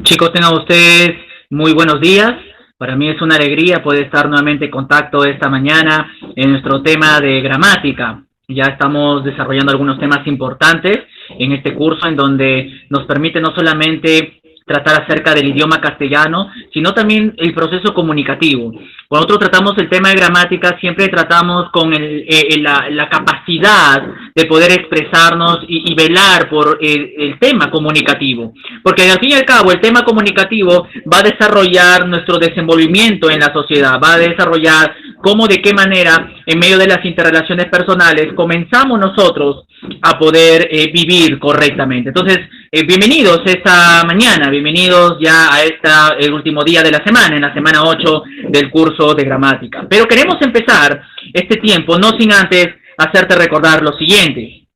Chicos, tengan ustedes muy buenos días. Para mí es una alegría poder estar nuevamente en contacto esta mañana en nuestro tema de gramática. Ya estamos desarrollando algunos temas importantes en este curso en donde nos permite no solamente tratar acerca del idioma castellano, sino también el proceso comunicativo. Cuando nosotros tratamos el tema de gramática, siempre tratamos con la capacidad de poder expresarnos y velar por el tema comunicativo. Porque al fin y al cabo, el tema comunicativo va a desarrollar nuestro desenvolvimiento en la sociedad, va a desarrollar cómo, de qué manera, en medio de las interrelaciones personales, comenzamos nosotros a poder vivir correctamente. Entonces, bienvenidos esta mañana, bienvenidos ya a el último día de la semana, en la semana 8 del curso de gramática. Pero queremos empezar este tiempo, no sin antes hacerte recordar lo siguiente.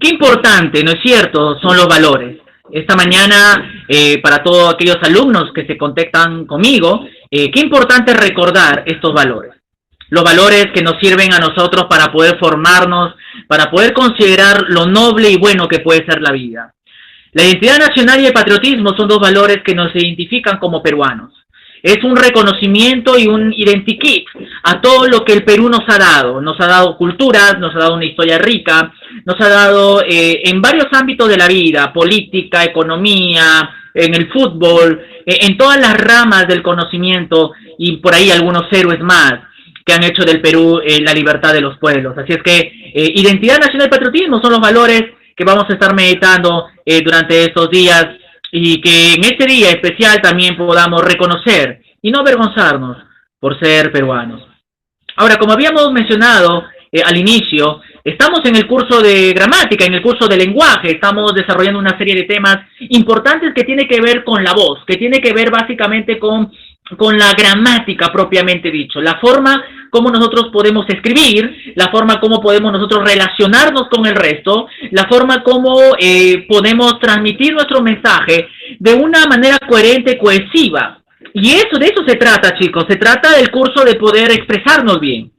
Qué importante, ¿no es cierto?, son los valores. Esta mañana, para todos aquellos alumnos que se contactan conmigo, qué importante recordar estos valores. Los valores que nos sirven a nosotros para poder formarnos, para poder considerar lo noble y bueno que puede ser la vida. La identidad nacional y el patriotismo son dos valores que nos identifican como peruanos. Es un reconocimiento y un identikit a todo lo que el Perú nos ha dado. Nos ha dado culturas, nos ha dado una historia rica, nos ha dado en varios ámbitos de la vida, política, economía, en el fútbol, en todas las ramas del conocimiento y por ahí algunos héroes más que han hecho del Perú la libertad de los pueblos. Así es que identidad nacional y patriotismo son los valores que vamos a estar meditando durante estos días y que en este día especial también podamos reconocer y no avergonzarnos por ser peruanos. Ahora, como habíamos mencionado al inicio, estamos en el curso de gramática, en el curso de lenguaje, estamos desarrollando una serie de temas importantes que tiene que ver con la voz, que tiene que ver básicamente con la gramática propiamente dicho, la forma como nosotros podemos escribir, la forma como podemos nosotros relacionarnos con el resto, la forma como podemos transmitir nuestro mensaje de una manera coherente, cohesiva. Y de eso se trata, chicos, se trata del curso de poder expresarnos bien,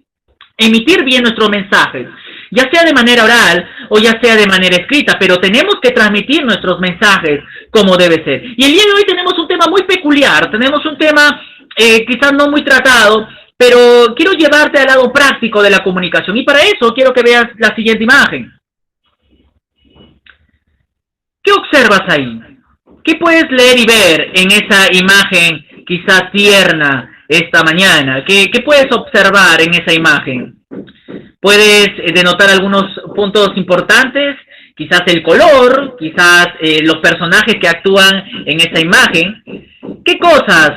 emitir bien nuestros mensajes, ya sea de manera oral o ya sea de manera escrita, pero tenemos que transmitir nuestros mensajes como debe ser. Y el día de hoy tenemos un tema muy peculiar, tenemos un tema quizás no muy tratado, pero quiero llevarte al lado práctico de la comunicación y para eso quiero que veas la siguiente imagen. ¿Qué observas ahí? ¿Qué puedes leer y ver en esa imagen quizás tierna esta mañana? ¿Qué puedes observar en esa imagen? Puedes denotar algunos puntos importantes, quizás el color, quizás los personajes que actúan en esa imagen. ¿Qué cosas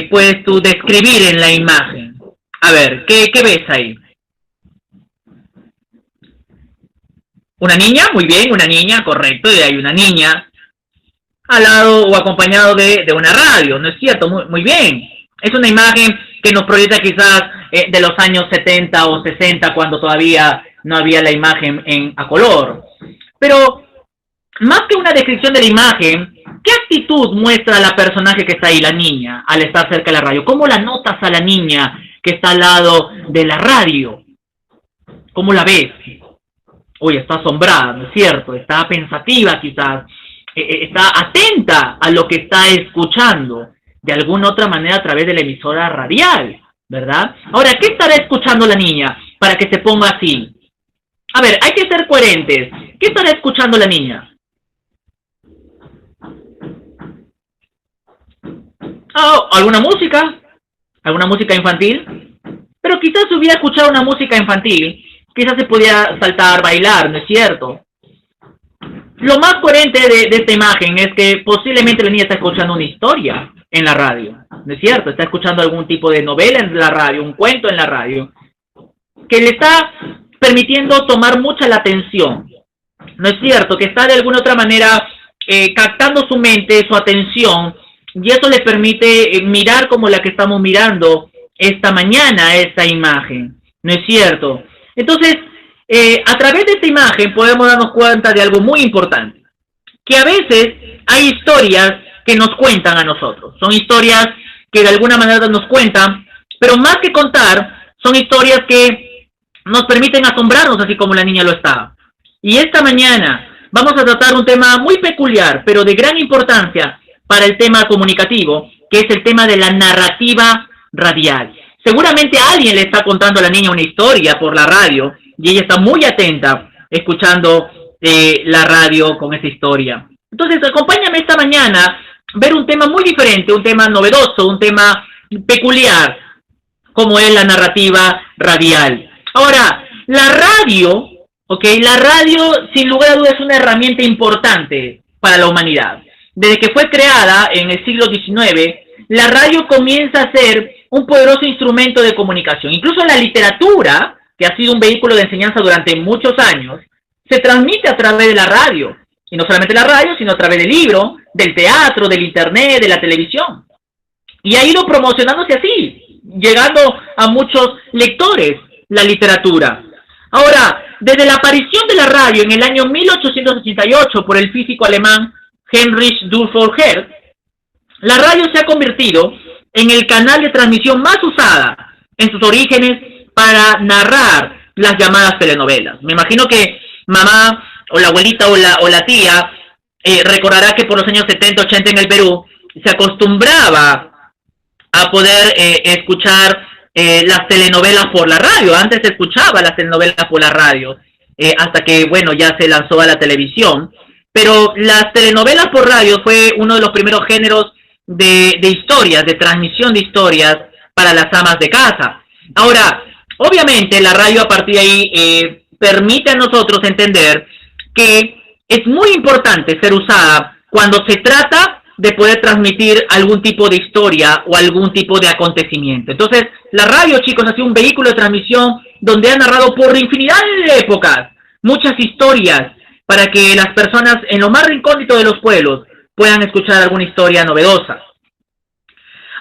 puedes tú describir en la imagen? A ver, ¿qué ves ahí? ¿Una niña? Muy bien, una niña, correcto, y hay una niña al lado o acompañado de una radio, ¿no es cierto? Muy bien. Es una imagen que nos proyecta quizás de los años 70 o 60, cuando todavía no había la imagen a color. Pero, más que una descripción de la imagen, ¿qué actitud muestra la personaje que está ahí, la niña, al estar cerca de la radio? ¿Cómo la notas a la niña que está al lado de la radio? ¿Cómo la ves? Uy, está asombrada, ¿no es cierto? Está pensativa quizás, está atenta a lo que está escuchando, de alguna otra manera a través de la emisora radial, ¿verdad? Ahora, ¿qué estará escuchando la niña para que se ponga así? A ver, hay que ser coherentes. ¿Qué estará escuchando la niña? Oh, ¿alguna música? ¿Alguna música infantil? Pero quizás si hubiera escuchado una música infantil, quizás se podía saltar, bailar, ¿no es cierto? Lo más coherente de esta imagen es que posiblemente la niña está escuchando una historia en la radio, ¿no es cierto? Está escuchando algún tipo de novela en la radio, un cuento en la radio, que le está permitiendo tomar mucha la atención, ¿no es cierto? Que está de alguna otra manera captando su mente, su atención, y eso le permite mirar como la que estamos mirando esta mañana, esta imagen, ¿no es cierto? Entonces, a través de esta imagen podemos darnos cuenta de algo muy importante, que a veces hay historias que nos cuentan a nosotros, son historias que de alguna manera nos cuentan, pero más que contar, son historias que nos permiten asombrarnos así como la niña lo estaba. Y esta mañana vamos a tratar un tema muy peculiar, pero de gran importancia para el tema comunicativo, que es el tema de la narrativa radial. Seguramente alguien le está contando a la niña una historia por la radio y ella está muy atenta escuchando la radio con esa historia. Entonces, acompáñame esta mañana a ver un tema muy diferente, un tema novedoso, un tema peculiar, como es la narrativa radial. Ahora, la radio, la radio sin lugar a dudas es una herramienta importante para la humanidad. Desde que fue creada en el siglo XIX, la radio comienza a ser un poderoso instrumento de comunicación. Incluso la literatura, que ha sido un vehículo de enseñanza durante muchos años, se transmite a través de la radio. Y no solamente la radio, sino a través del libro, del teatro, del internet, de la televisión. Y ha ido promocionándose así, llegando a muchos lectores la literatura. Ahora, desde la aparición de la radio en el año 1888 por el físico alemán Heinrich Dulford Hertz, la radio se ha convertido en el canal de transmisión más usada en sus orígenes para narrar las llamadas telenovelas. Me imagino que mamá o la abuelita o la tía recordará que por los años 70, 80 en el Perú se acostumbraba a poder escuchar las telenovelas por la radio. Antes se escuchaba las telenovelas por la radio, hasta que, bueno, ya se lanzó a la televisión. Pero las telenovelas por radio fue uno de los primeros géneros de historias, de transmisión de historias para las amas de casa. Ahora, obviamente la radio a partir de ahí permite a nosotros entender que es muy importante ser usada cuando se trata de poder transmitir algún tipo de historia o algún tipo de acontecimiento. Entonces, la radio, chicos, ha sido un vehículo de transmisión donde ha narrado por infinidad de épocas muchas historias para que las personas en lo más recóndito de los pueblos puedan escuchar alguna historia novedosa.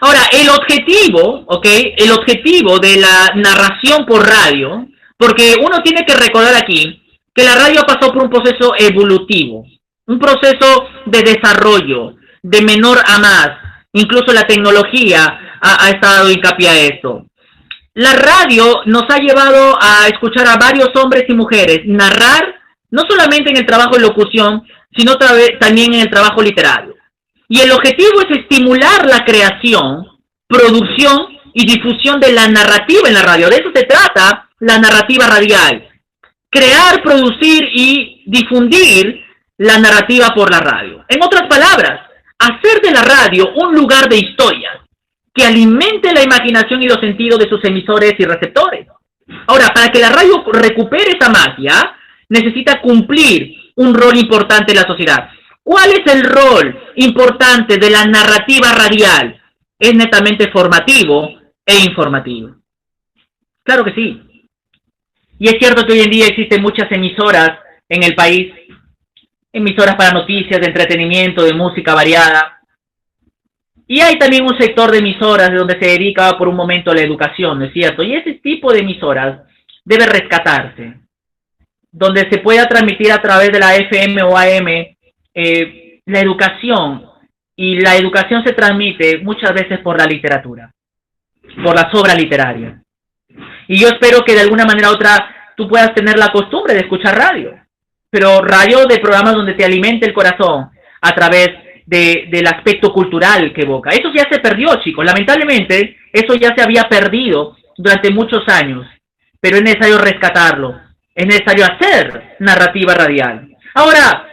Ahora, el objetivo de la narración por radio, porque uno tiene que recordar aquí que la radio pasó por un proceso evolutivo, un proceso de desarrollo, de menor a más. Incluso la tecnología ha estado hincapié a esto. La radio nos ha llevado a escuchar a varios hombres y mujeres narrar, no solamente en el trabajo de locución, sino también en el trabajo literario. Y el objetivo es estimular la creación, producción y difusión de la narrativa en la radio. De eso se trata la narrativa radial. Crear, producir y difundir la narrativa por la radio. En otras palabras, hacer de la radio un lugar de historias que alimente la imaginación y los sentidos de sus emisores y receptores. Ahora, para que la radio recupere esa magia, necesita cumplir un rol importante en la sociedad. ¿Cuál es el rol importante de la narrativa radial? Es netamente formativo e informativo. Claro que sí. Y es cierto que hoy en día existen muchas emisoras en el país, emisoras para noticias, de entretenimiento, de música variada. Y hay también un sector de emisoras donde se dedica por un momento a la educación, ¿no es cierto? Y ese tipo de emisoras debe rescatarse, donde se pueda transmitir a través de la FM o AM la educación. Y la educación se transmite muchas veces por la literatura, por las obras literarias. Y yo espero que de alguna manera u otra tú puedas tener la costumbre de escuchar radio, pero radio de programas donde te alimente el corazón a través del aspecto cultural que evoca. Eso ya se perdió, chicos. Lamentablemente, eso ya se había perdido durante muchos años, pero es necesario rescatarlo. Es necesario hacer narrativa radial. Ahora,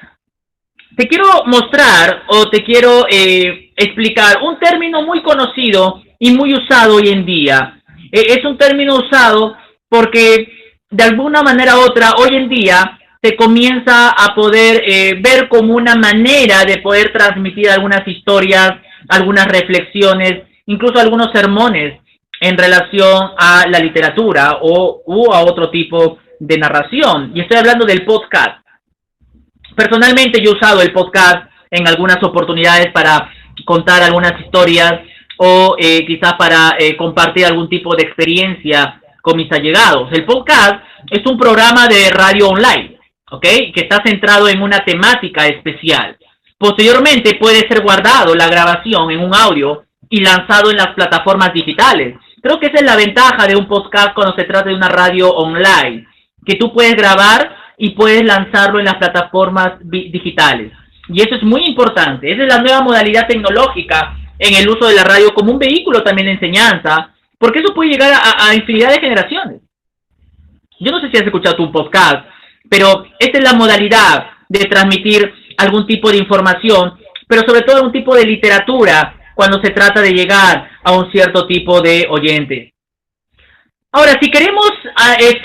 te quiero mostrar o te quiero explicar un término muy conocido y muy usado hoy en día. Es un término usado porque de alguna manera u otra hoy en día se comienza a poder ver como una manera de poder transmitir algunas historias, algunas reflexiones, incluso algunos sermones en relación a la literatura o a otro tipo de narración. Y estoy hablando del podcast. Personalmente yo he usado el podcast en algunas oportunidades para contar algunas historias o quizás para compartir algún tipo de experiencia con mis allegados. El podcast es un programa de radio online, ¿ok? Que está centrado en una temática especial. Posteriormente puede ser guardado la grabación en un audio y lanzado en las plataformas digitales. Creo que esa es la ventaja de un podcast cuando se trata de una radio online, que tú puedes grabar y puedes lanzarlo en las plataformas digitales. Y eso es muy importante. Esa es la nueva modalidad tecnológica en el uso de la radio como un vehículo también de enseñanza, porque eso puede llegar a infinidad de generaciones. Yo no sé si has escuchado tu podcast, pero esta es la modalidad de transmitir algún tipo de información, pero sobre todo algún tipo de literatura cuando se trata de llegar a un cierto tipo de oyentes. Ahora, si queremos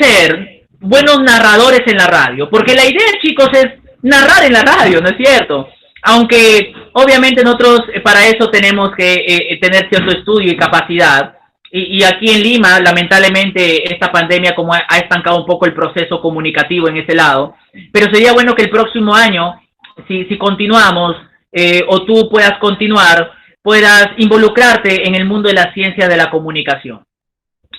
ser buenos narradores en la radio, porque la idea, chicos, es narrar en la radio, ¿no es cierto? Aunque obviamente nosotros para eso tenemos que tener cierto estudio y capacidad, y aquí en Lima, lamentablemente, esta pandemia como ha estancado un poco el proceso comunicativo en ese lado, pero sería bueno que el próximo año, si continuamos, o tú puedas continuar, puedas involucrarte en el mundo de la ciencia de la comunicación.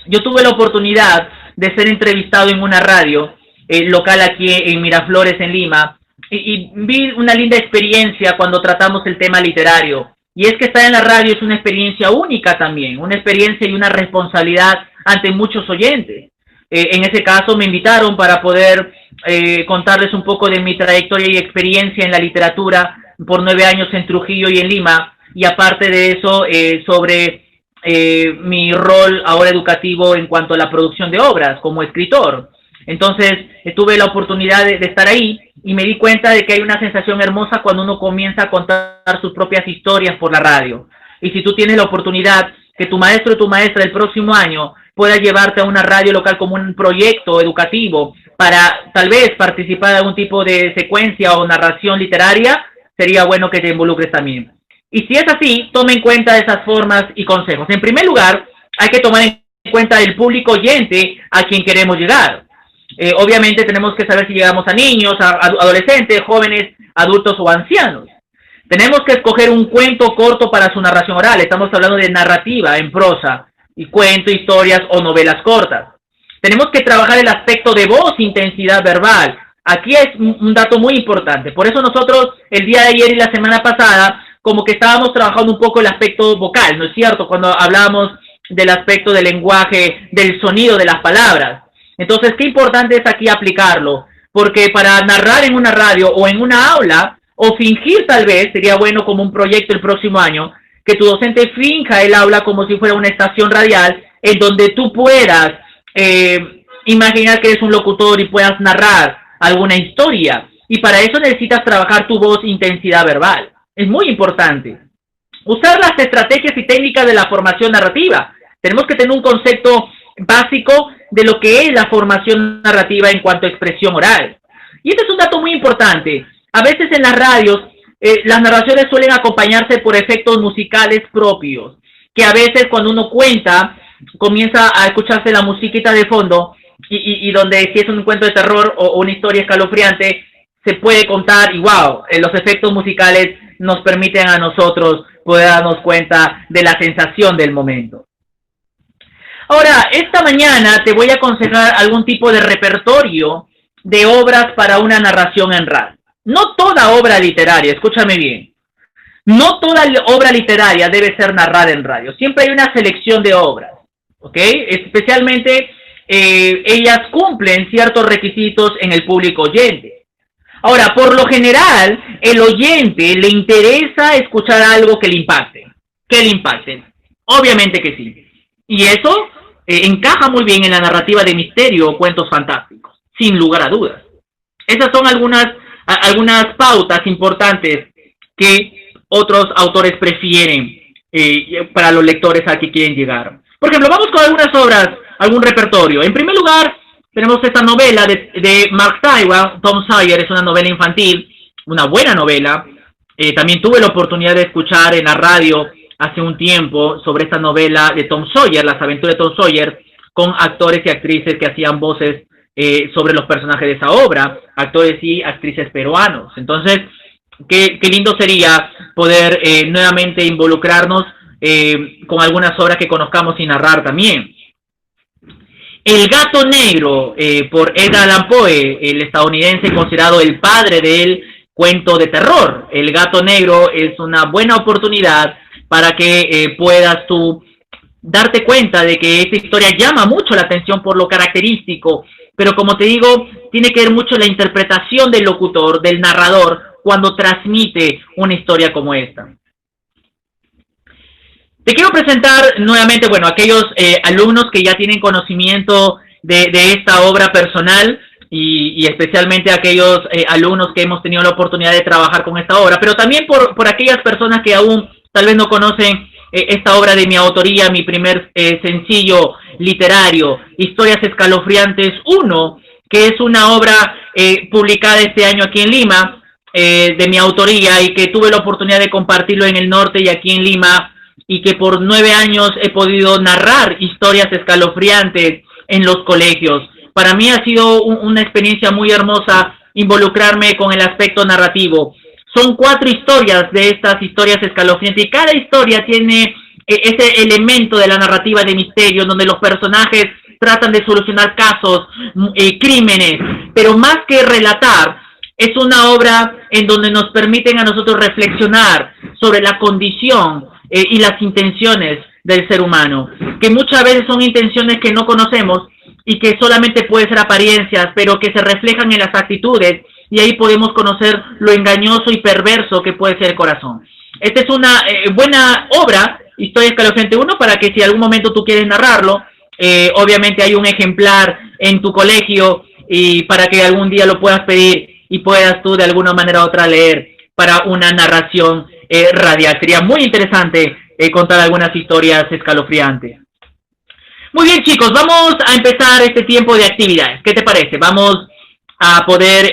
Yo tuve la oportunidad de ser entrevistado en una radio local aquí en Miraflores, en Lima, y vi una linda experiencia cuando tratamos el tema literario. Y es que estar en la radio es una experiencia única también, una experiencia y una responsabilidad ante muchos oyentes. En ese caso me invitaron para poder contarles un poco de mi trayectoria y experiencia en la literatura por 9 años en Trujillo y en Lima, y aparte de eso sobre mi rol ahora educativo en cuanto a la producción de obras como escritor. Entonces tuve la oportunidad de estar ahí y me di cuenta de que hay una sensación hermosa cuando uno comienza a contar sus propias historias por la radio. Y si tú tienes la oportunidad que tu maestro o tu maestra el próximo año pueda llevarte a una radio local como un proyecto educativo para tal vez participar de algún tipo de secuencia o narración literaria, sería bueno que te involucres también. Y si es así, tome en cuenta esas formas y consejos. En primer lugar, hay que tomar en cuenta el público oyente a quien queremos llegar. Obviamente tenemos que saber si llegamos a niños, a adolescentes, jóvenes, adultos o ancianos. Tenemos que escoger un cuento corto para su narración oral. Estamos hablando de narrativa en prosa, y cuento, historias o novelas cortas. Tenemos que trabajar el aspecto de voz, intensidad verbal. Aquí es un dato muy importante. Por eso nosotros el día de ayer y la semana pasada como que estábamos trabajando un poco el aspecto vocal, ¿no es cierto? Cuando hablábamos del aspecto del lenguaje, del sonido de las palabras. Entonces, qué importante es aquí aplicarlo, porque para narrar en una radio o en una aula, o fingir tal vez, sería bueno como un proyecto el próximo año, que tu docente finja el aula como si fuera una estación radial, en donde tú puedas imaginar que eres un locutor y puedas narrar alguna historia. Y para eso necesitas trabajar tu voz, intensidad verbal. Es muy importante. Usar las estrategias y técnicas de la formación narrativa. Tenemos que tener un concepto básico de lo que es la formación narrativa en cuanto a expresión oral. Y este es un dato muy importante. A veces en las radios, las narraciones suelen acompañarse por efectos musicales propios, que a veces cuando uno cuenta, comienza a escucharse la musiquita de fondo, y donde si es un cuento de terror o una historia escalofriante, se puede contar y wow, los efectos musicales nos permiten a nosotros poder darnos cuenta de la sensación del momento. Ahora, esta mañana te voy a aconsejar algún tipo de repertorio de obras para una narración en radio. No toda obra literaria, escúchame bien, no toda obra literaria debe ser narrada en radio. Siempre hay una selección de obras, ¿ok? Especialmente ellas cumplen ciertos requisitos en el público oyente. Ahora, por lo general, el oyente le interesa escuchar algo que le impacte. ¿Que le impacte? Obviamente que sí. Y eso encaja muy bien en la narrativa de misterio o cuentos fantásticos, sin lugar a dudas. Esas son algunas pautas importantes que otros autores prefieren para los lectores a que quieren llegar. Por ejemplo, vamos con algunas obras, algún repertorio. En primer lugar, tenemos esta novela de Mark Twain, Tom Sawyer. Es una novela infantil, una buena novela. También tuve la oportunidad de escuchar en la radio hace un tiempo sobre esta novela de Tom Sawyer, Las aventuras de Tom Sawyer, con actores y actrices que hacían voces sobre los personajes de esa obra, actores y actrices peruanos. Entonces, qué lindo sería poder nuevamente involucrarnos con algunas obras que conozcamos y narrar también. El gato negro, por Edgar Allan Poe, el estadounidense considerado el padre del cuento de terror. El gato negro es una buena oportunidad para que puedas tú darte cuenta de que esta historia llama mucho la atención por lo característico, pero como te digo, tiene que ver mucho la interpretación del locutor, del narrador, cuando transmite una historia como esta. Te quiero presentar nuevamente, bueno, aquellos alumnos que ya tienen conocimiento de esta obra personal y especialmente aquellos alumnos que hemos tenido la oportunidad de trabajar con esta obra, pero también por aquellas personas que aún tal vez no conocen esta obra de mi autoría, mi primer sencillo literario, Historias Escalofriantes 1, que es una obra publicada este año aquí en Lima, de mi autoría, y que tuve la oportunidad de compartirlo en el norte y aquí en Lima, y que por 9 años he podido narrar historias escalofriantes en los colegios. Para mí ha sido una experiencia muy hermosa involucrarme con el aspecto narrativo. Son 4 historias de estas historias escalofriantes y cada historia tiene ese elemento de la narrativa de misterio donde los personajes tratan de solucionar casos, crímenes, pero más que relatar, es una obra en donde nos permiten a nosotros reflexionar sobre la condición y las intenciones del ser humano, que muchas veces son intenciones que no conocemos y que solamente pueden ser apariencias, pero que se reflejan en las actitudes, y ahí podemos conocer lo engañoso y perverso que puede ser el corazón. Esta es una buena obra, Historia Escalofriante 1, para que si algún momento tú quieres narrarlo, obviamente hay un ejemplar en tu colegio y para que algún día lo puedas pedir y puedas tú de alguna manera u otra leer para una narración radial. Sería muy interesante contar algunas historias escalofriantes. Muy bien, chicos, vamos a empezar este tiempo de actividades. ¿Qué te parece? Vamos a poder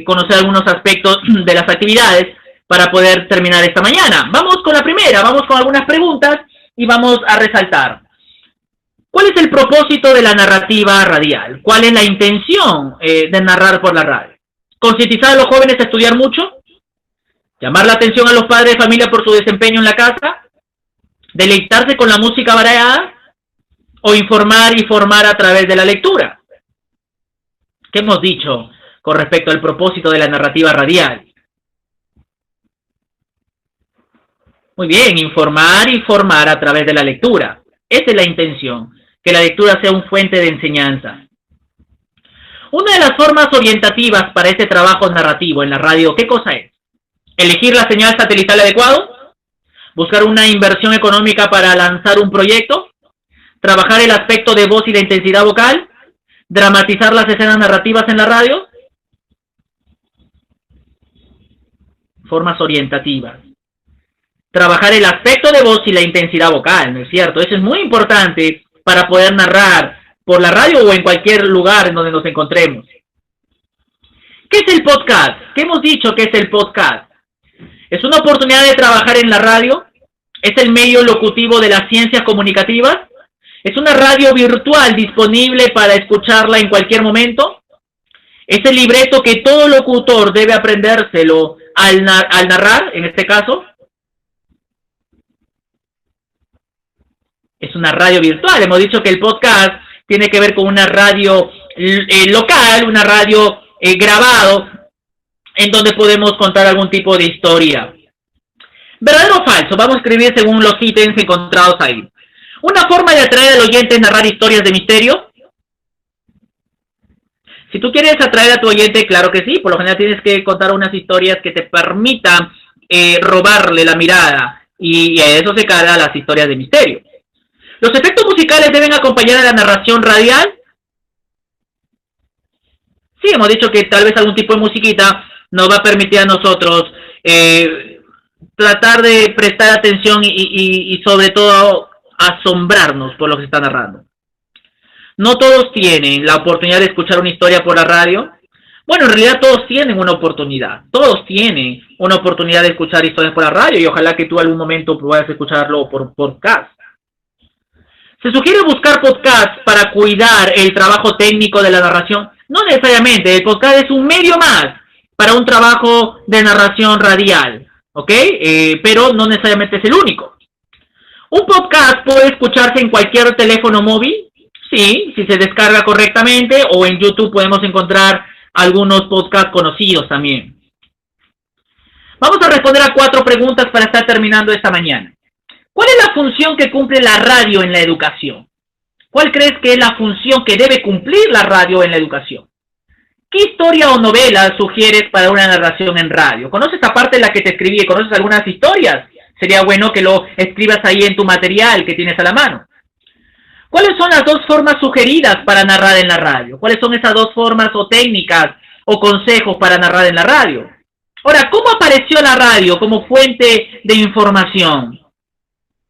conocer algunos aspectos de las actividades para poder terminar esta mañana. Vamos con la primera, vamos con algunas preguntas y vamos a resaltar. ¿Cuál es el propósito de la narrativa radial? ¿Cuál es la intención de narrar por la radio? ¿Concientizar a los jóvenes a estudiar mucho? ¿Llamar la atención a los padres de familia por su desempeño en la casa? ¿Deleitarse con la música variada? ¿O informar y formar a través de la lectura? ¿Qué hemos dicho con respecto al propósito de la narrativa radial? Muy bien, informar y formar a través de la lectura. Esa es la intención, que la lectura sea una fuente de enseñanza. Una de las formas orientativas para este trabajo narrativo en la radio, ¿qué cosa es? Elegir la señal satelital adecuado, buscar una inversión económica para lanzar un proyecto, trabajar el aspecto de voz y la intensidad vocal, dramatizar las escenas narrativas en la radio. Formas orientativas. Trabajar el aspecto de voz y la intensidad vocal, ¿no es cierto? Eso es muy importante para poder narrar por la radio o en cualquier lugar en donde nos encontremos. ¿Qué es el podcast? ¿Qué hemos dicho que es el podcast? Es una oportunidad de trabajar en la radio, es el medio locutivo de las ciencias comunicativas, es una radio virtual disponible para escucharla en cualquier momento, es el libreto que todo locutor debe aprendérselo al narrar, en este caso. Es una radio virtual. Hemos dicho que el podcast tiene que ver con una radio local, una radio grabado, en donde podemos contar algún tipo de historia. ¿Verdadero o falso? Vamos a escribir según los ítems encontrados ahí. Una forma de atraer al oyente es narrar historias de misterio. Si tú quieres atraer a tu oyente, claro que sí. Por lo general tienes que contar unas historias que te permitan robarle la mirada. Y a eso se carga las historias de misterio. ¿Los efectos musicales deben acompañar a la narración radial? Sí, hemos dicho que tal vez algún tipo de musiquita nos va a permitir a nosotros tratar de prestar atención y sobre todo asombrarnos por lo que se está narrando. No todos tienen la oportunidad de escuchar una historia por la radio. Bueno, en realidad todos tienen una oportunidad. Todos tienen una oportunidad de escuchar historias por la radio y ojalá que tú algún momento puedas escucharlo por podcast. ¿Se sugiere buscar podcast para cuidar el trabajo técnico de la narración? No necesariamente, el podcast es un medio más para un trabajo de narración radial, ¿ok? Pero no necesariamente es el único. ¿Un podcast puede escucharse en cualquier teléfono móvil? Sí, si se descarga correctamente, o en YouTube podemos encontrar algunos podcasts conocidos también. Vamos a responder a 4 preguntas para estar terminando esta mañana. ¿Cuál es la función que cumple la radio en la educación? ¿Cuál crees que es la función que debe cumplir la radio en la educación? ¿Qué historia o novela sugieres para una narración en radio? ¿Conoces aparte de la que te escribí? ¿Conoces algunas historias? Sería bueno que lo escribas ahí en tu material que tienes a la mano. ¿Cuáles son las dos formas sugeridas para narrar en la radio? ¿Cuáles son esas dos formas o técnicas o consejos para narrar en la radio? Ahora, ¿cómo apareció la radio como fuente de información?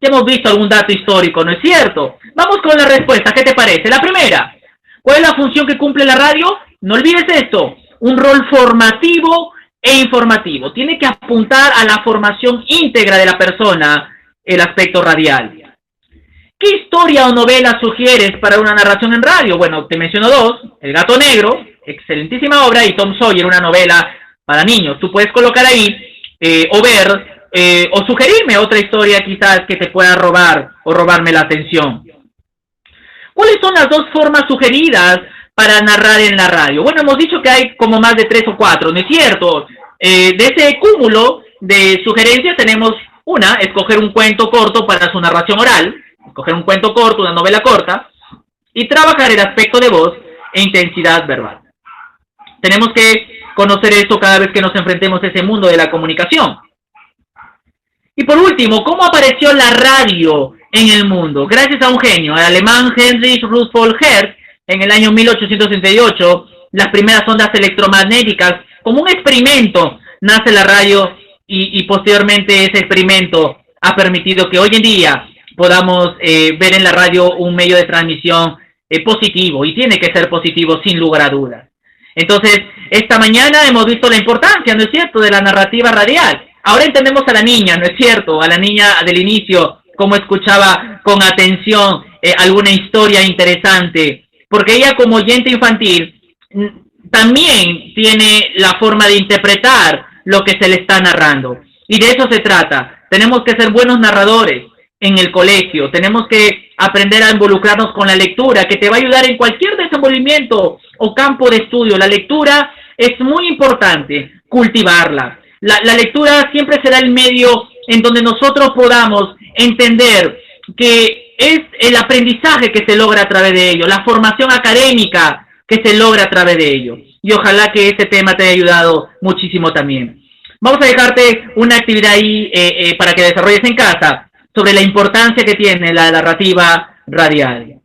Ya hemos visto algún dato histórico, ¿no es cierto? Vamos con la respuesta, ¿qué te parece? La primera, ¿cuál es la función que cumple la radio? No olvides esto, un rol formativo e informativo. Tiene que apuntar a la formación íntegra de la persona, el aspecto radial. ¿Qué historia o novela sugieres para una narración en radio? Bueno, te menciono dos, El Gato Negro, excelentísima obra, y Tom Sawyer, una novela para niños. Tú puedes colocar ahí o ver o sugerirme otra historia quizás que te pueda robar o robarme la atención. ¿Cuáles son las dos formas sugeridas para narrar en la radio? Bueno, hemos dicho que hay como más de 3 o 4, ¿no es cierto? De ese cúmulo de sugerencias tenemos una, escoger un cuento corto para su narración oral, escoger un cuento corto, una novela corta, y trabajar el aspecto de voz e intensidad verbal. Tenemos que conocer esto cada vez que nos enfrentemos a ese mundo de la comunicación. Y por último, ¿cómo apareció la radio en el mundo? Gracias a un genio, el alemán Heinrich Rudolf Hertz, en el año 1868, las primeras ondas electromagnéticas, como un experimento, nace la radio y posteriormente ese experimento ha permitido que hoy en día podamos ver en la radio un medio de transmisión positivo, y tiene que ser positivo sin lugar a dudas. Entonces, esta mañana hemos visto la importancia, ¿no es cierto?, de la narrativa radial. Ahora entendemos a la niña, ¿no es cierto?, a la niña del inicio, cómo escuchaba con atención alguna historia interesante, porque ella como oyente infantil también tiene la forma de interpretar lo que se le está narrando. Y de eso se trata. Tenemos que ser buenos narradores en el colegio, tenemos que aprender a involucrarnos con la lectura, que te va a ayudar en cualquier desenvolvimiento o campo de estudio. La lectura es muy importante, cultivarla. La lectura siempre será el medio en donde nosotros podamos entender que es el aprendizaje que se logra a través de ello, la formación académica que se logra a través de ello. Y ojalá que este tema te haya ayudado muchísimo también. Vamos a dejarte una actividad ahí para que desarrolles en casa sobre la importancia que tiene la narrativa radial.